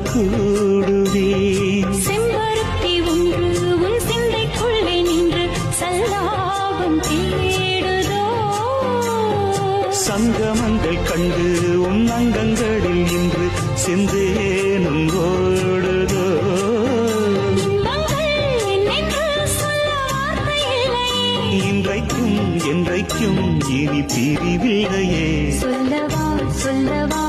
கூடுதே. செம்பருத்தி ஒன்று உன் சிந்தைக்குள்ளே நின்று சல்லாபம் தேடுதோ. சங்கமங்கள் கண்டு உன் அங்கங்களில் இன்று செந்தேனும் ஓடுதோ. இன்பங்கள் என்னென்று சொல்ல வார்த்தை இல்லையே. இன்றைக்கும் என்றைக்கும் இனி பிரிவில்லையே. சொல்லவா சொல்லவா